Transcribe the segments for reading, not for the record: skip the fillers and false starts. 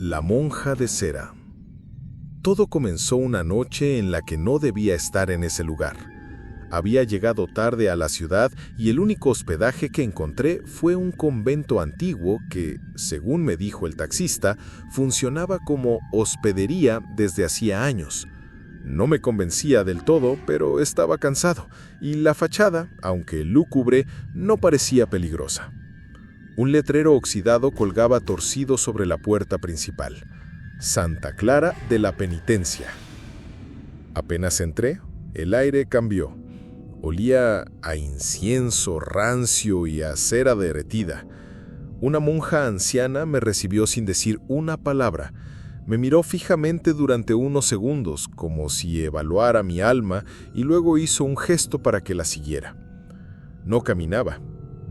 La monja de cera. Todo comenzó una noche en la que no debía estar en ese lugar. Había llegado tarde a la ciudad y el único hospedaje que encontré fue un convento antiguo que, según me dijo el taxista, funcionaba como hospedería desde hacía años. No me convencía del todo, pero estaba cansado, y la fachada, aunque lúgubre, no parecía peligrosa. Un letrero oxidado colgaba torcido sobre la puerta principal. Santa Clara de la Penitencia. Apenas entré, el aire cambió. Olía a incienso rancio y a cera derretida. Una monja anciana me recibió sin decir una palabra. Me miró fijamente durante unos segundos, como si evaluara mi alma, y luego hizo un gesto para que la siguiera. No caminaba.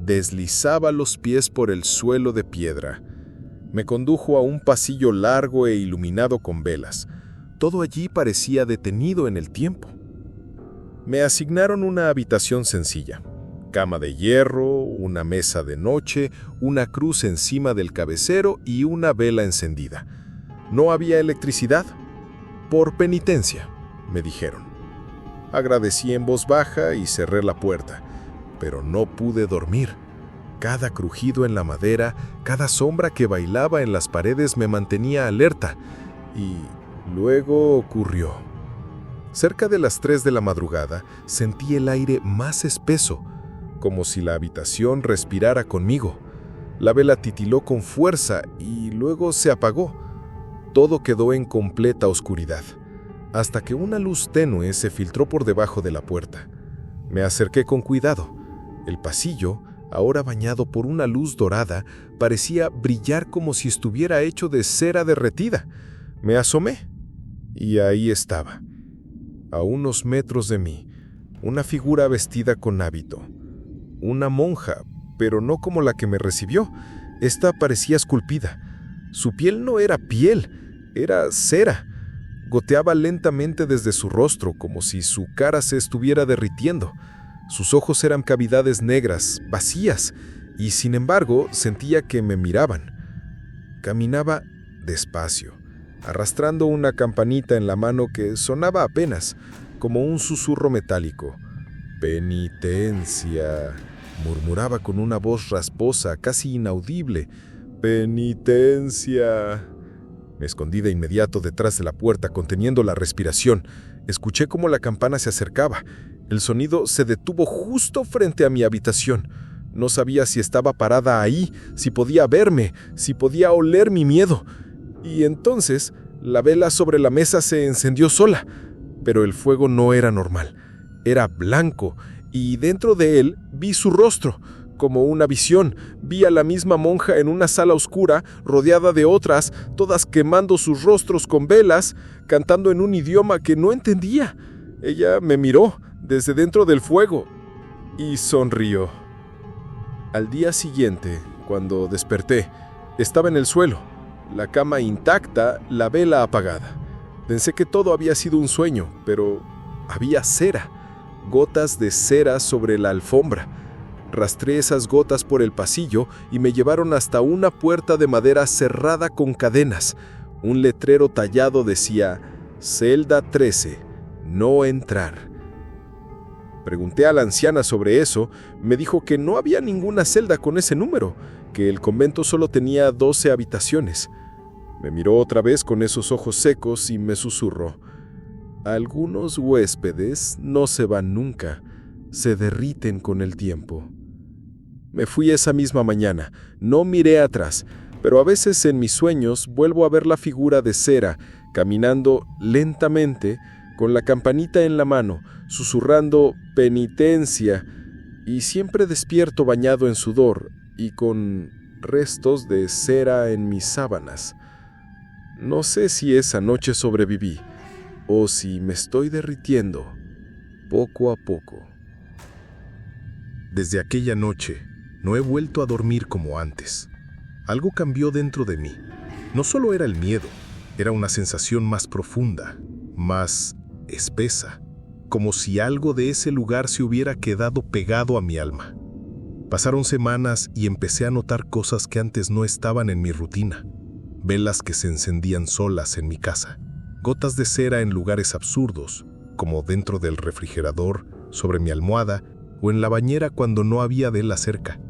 Deslizaba los pies por el suelo de piedra. Me condujo a un pasillo largo e iluminado con velas. Todo allí parecía detenido en el tiempo. Me asignaron una habitación sencilla. Cama de hierro, una mesa de noche, una cruz encima del cabecero y una vela encendida. No había electricidad. Por penitencia, me dijeron. Agradecí en voz baja y cerré la puerta. Pero no pude dormir. Cada crujido en la madera, cada sombra que bailaba en las paredes me mantenía alerta. Y luego ocurrió. Cerca de las 3 de la madrugada sentí el aire más espeso, como si la habitación respirara conmigo. La vela titiló con fuerza y luego se apagó. Todo quedó en completa oscuridad, hasta que una luz tenue se filtró por debajo de la puerta. Me acerqué con cuidado. El pasillo, ahora bañado por una luz dorada, parecía brillar como si estuviera hecho de cera derretida. Me asomé, y ahí estaba, a unos metros de mí, una figura vestida con hábito. Una monja, pero no como la que me recibió. Esta parecía esculpida. Su piel no era piel, era cera. Goteaba lentamente desde su rostro, como si su cara se estuviera derritiendo. Sus ojos eran cavidades negras, vacías, y sin embargo sentía que me miraban. Caminaba despacio, arrastrando una campanita en la mano que sonaba apenas, como un susurro metálico. «Penitencia», murmuraba con una voz rasposa, casi inaudible. «Penitencia». Me escondí de inmediato detrás de la puerta, conteniendo la respiración. Escuché cómo la campana se acercaba. El sonido se detuvo justo frente a mi habitación. No sabía si estaba parada ahí, si podía verme, si podía oler mi miedo. Y entonces, la vela sobre la mesa se encendió sola. Pero el fuego no era normal. Era blanco, y dentro de él vi su rostro. Como una visión, vi a la misma monja en una sala oscura, rodeada de otras, todas quemando sus rostros con velas, cantando en un idioma que no entendía. Ella me miró desde dentro del fuego y sonrió. Al día siguiente, cuando desperté, estaba en el suelo, la cama intacta, la vela apagada. Pensé que todo había sido un sueño, pero había cera, gotas de cera sobre la alfombra. Rastré esas gotas por el pasillo y me llevaron hasta una puerta de madera cerrada con cadenas. Un letrero tallado decía: «Celda 13, no entrar». Pregunté a la anciana sobre eso. Me dijo que no había ninguna celda con ese número, que el convento solo tenía 12 habitaciones. Me miró otra vez con esos ojos secos y me susurró: «Algunos huéspedes no se van nunca, se derriten con el tiempo». Me fui esa misma mañana, no miré atrás, pero a veces en mis sueños vuelvo a ver la figura de cera, caminando lentamente, con la campanita en la mano, susurrando «penitencia», y siempre despierto bañado en sudor y con restos de cera en mis sábanas. No sé si esa noche sobreviví, o si me estoy derritiendo, poco a poco. Desde aquella noche, no he vuelto a dormir como antes. Algo cambió dentro de mí. No solo era el miedo, era una sensación más profunda, más espesa, como si algo de ese lugar se hubiera quedado pegado a mi alma. Pasaron semanas y empecé a notar cosas que antes no estaban en mi rutina. velas que se encendían solas en mi casa, gotas de cera en lugares absurdos, como dentro del refrigerador, sobre mi almohada o en la bañera cuando no había vela cerca.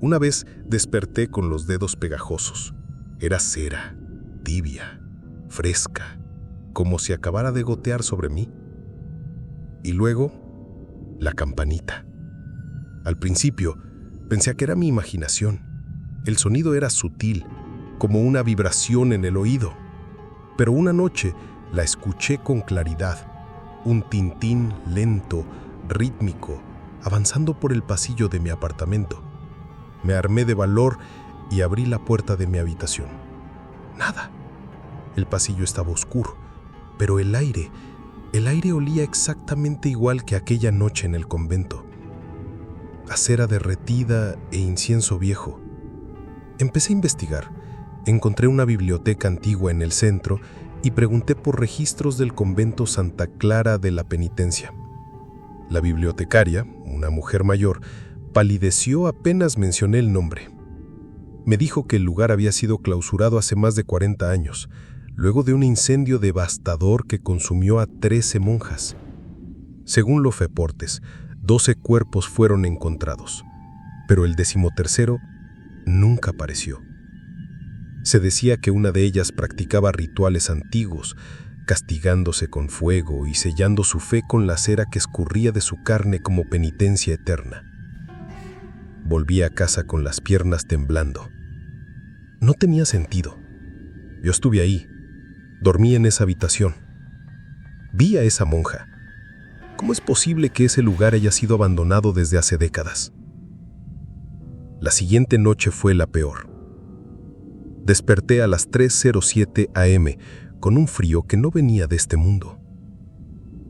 Una vez desperté con los dedos pegajosos. Era cera, tibia, fresca, como si acabara de gotear sobre mí. Y luego, la campanita. Al principio, pensé que era mi imaginación. El sonido era sutil, como una vibración en el oído. Pero una noche la escuché con claridad. Un tintín lento, rítmico, avanzando por el pasillo de mi apartamento. Me armé de valor y abrí la puerta de mi habitación. Nada. El pasillo estaba oscuro, pero el aire olía exactamente igual que aquella noche en el convento. A cera derretida e incienso viejo. Empecé a investigar. Encontré una biblioteca antigua en el centro y pregunté por registros del convento Santa Clara de la Penitencia. La bibliotecaria, una mujer mayor, palideció apenas mencioné el nombre. Me dijo que el lugar había sido clausurado hace más de 40 años, luego de un incendio devastador que consumió a 13 monjas. Según los reportes, 12 cuerpos fueron encontrados, pero el 13º nunca apareció. Se decía que una de ellas practicaba rituales antiguos, castigándose con fuego y sellando su fe con la cera que escurría de su carne como penitencia eterna. Volví a casa con las piernas temblando. No tenía sentido. Yo estuve ahí, dormí en esa habitación. Vi a esa monja. ¿Cómo es posible que ese lugar haya sido abandonado desde hace décadas? La siguiente noche fue la peor. Desperté a las 3:07 a.m. con un frío que no venía de este mundo.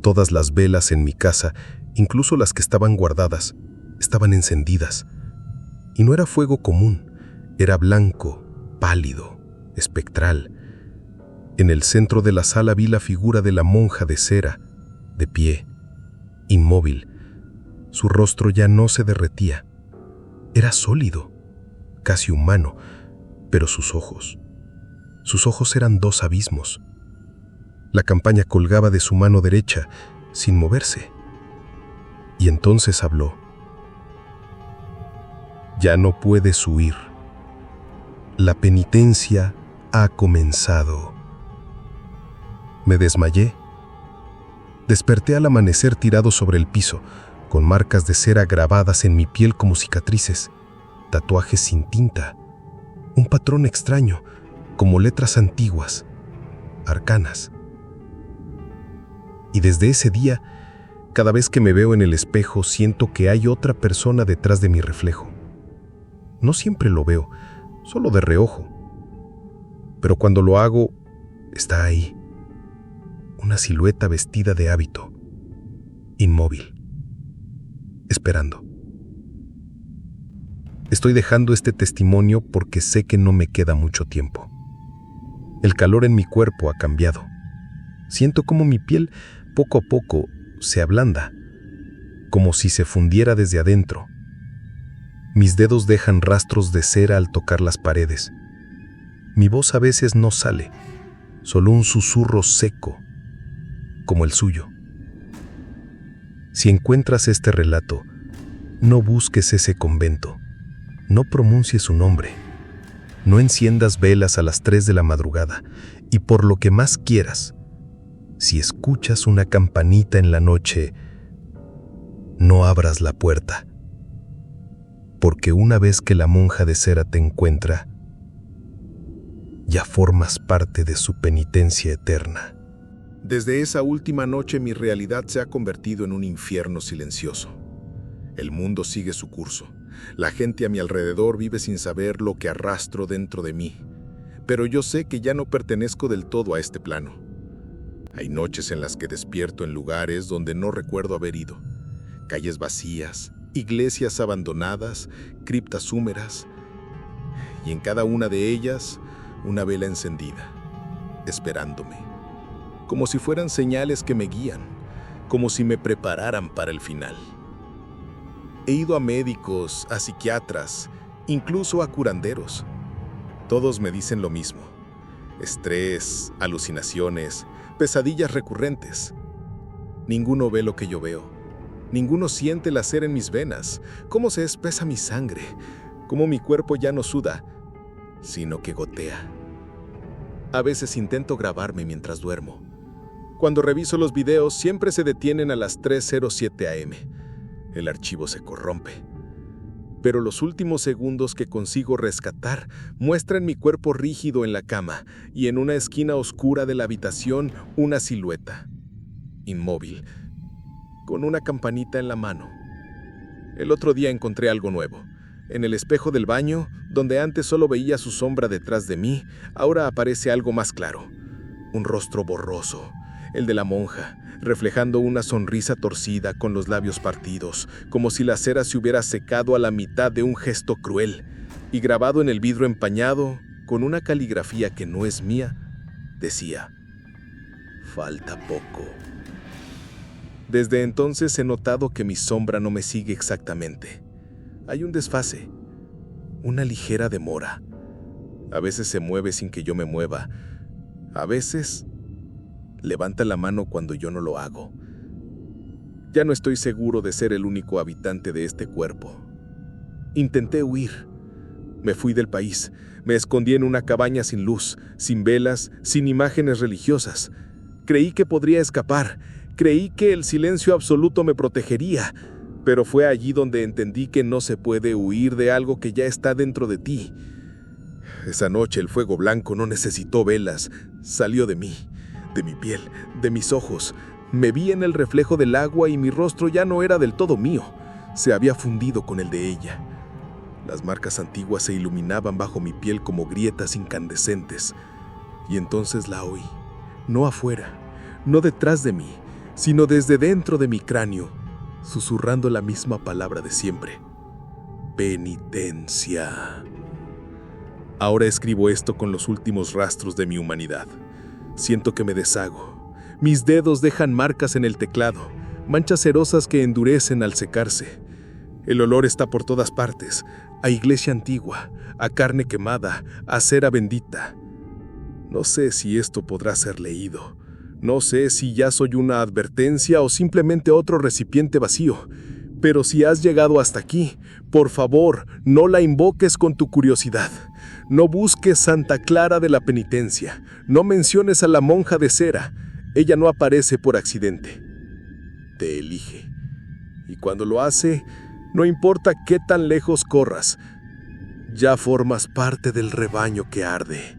Todas las velas en mi casa, incluso las que estaban guardadas, estaban encendidas. Y no era fuego común, era blanco, pálido, espectral. En el centro de la sala vi la figura de la monja de cera, de pie, inmóvil. Su rostro ya no se derretía. Era sólido, casi humano, pero sus ojos eran 2 abismos. La campaña colgaba de su mano derecha, sin moverse. Y entonces habló. Ya no puedes huir. La penitencia ha comenzado. Me desmayé. Desperté al amanecer tirado sobre el piso, con marcas de cera grabadas en mi piel como cicatrices, tatuajes sin tinta, un patrón extraño, como letras antiguas, arcanas. Y desde ese día, cada vez que me veo en el espejo, siento que hay otra persona detrás de mi reflejo. No siempre lo veo, solo de reojo. Pero cuando lo hago, está ahí, una silueta vestida de hábito, inmóvil, esperando. Estoy dejando este testimonio porque sé que no me queda mucho tiempo. El calor en mi cuerpo ha cambiado. Siento como mi piel, poco a poco, se ablanda, como si se fundiera desde adentro. Mis dedos dejan rastros de cera al tocar las paredes. Mi voz a veces no sale, solo un susurro seco, como el suyo. Si encuentras este relato, no busques ese convento. No pronuncies su nombre. No enciendas velas a las 3 de la madrugada. Y por lo que más quieras, si escuchas una campanita en la noche, no abras la puerta. Porque una vez que la monja de cera te encuentra, ya formas parte de su penitencia eterna. Desde esa última noche mi realidad se ha convertido en un infierno silencioso. El mundo sigue su curso. La gente a mi alrededor vive sin saber lo que arrastro dentro de mí. Pero yo sé que ya no pertenezco del todo a este plano. Hay noches en las que despierto en lugares donde no recuerdo haber ido. Calles vacías, iglesias abandonadas, criptas húmedas. Y en cada una de ellas, una vela encendida, esperándome. Como si fueran señales que me guían, como si me prepararan para el final. He ido a médicos, a psiquiatras, incluso a curanderos. Todos me dicen lo mismo. Estrés, alucinaciones, pesadillas recurrentes. Ninguno ve lo que yo veo. Ninguno siente la cera en mis venas, cómo se espesa mi sangre, cómo mi cuerpo ya no suda, sino que gotea. A veces intento grabarme mientras duermo. Cuando reviso los videos, siempre se detienen a las 3:07 am. El archivo se corrompe. Pero los últimos segundos que consigo rescatar muestran mi cuerpo rígido en la cama y en una esquina oscura de la habitación una silueta, inmóvil, con una campanita en la mano. El otro día encontré algo nuevo. En el espejo del baño, donde antes solo veía su sombra detrás de mí, ahora aparece algo más claro. Un rostro borroso, el de la monja, reflejando una sonrisa torcida con los labios partidos, como si la cera se hubiera secado a la mitad de un gesto cruel, y grabado en el vidrio empañado, con una caligrafía que no es mía, decía: falta poco. Desde entonces he notado que mi sombra no me sigue exactamente. Hay un desfase, una ligera demora. A veces se mueve sin que yo me mueva. A veces levanta la mano cuando yo no lo hago. Ya no estoy seguro de ser el único habitante de este cuerpo. Intenté huir. Me fui del país. Me escondí en una cabaña sin luz, sin velas, sin imágenes religiosas. Creí que podría escapar. Creí que el silencio absoluto me protegería. Pero fue allí donde entendí que no se puede huir de algo que ya está dentro de ti. Esa noche el fuego blanco no necesitó velas. Salió de mí, de mi piel, de mis ojos. Me vi en el reflejo del agua y mi rostro ya no era del todo mío. Se había fundido con el de ella. Las marcas antiguas se iluminaban bajo mi piel como grietas incandescentes. Y entonces la oí, no afuera, no detrás de mí, sino desde dentro de mi cráneo, susurrando la misma palabra de siempre: penitencia. Ahora escribo esto con los últimos rastros de mi humanidad. Siento que me deshago. Mis dedos dejan marcas en el teclado, manchas cerosas que endurecen al secarse. El olor está por todas partes, a iglesia antigua, a carne quemada, a cera bendita. No sé si esto podrá ser leído. No sé si ya soy una advertencia o simplemente otro recipiente vacío. Pero si has llegado hasta aquí, por favor, no la invoques con tu curiosidad. No busques Santa Clara de la Penitencia. No menciones a la monja de cera. Ella no aparece por accidente. Te elige. Y cuando lo hace, no importa qué tan lejos corras, ya formas parte del rebaño que arde.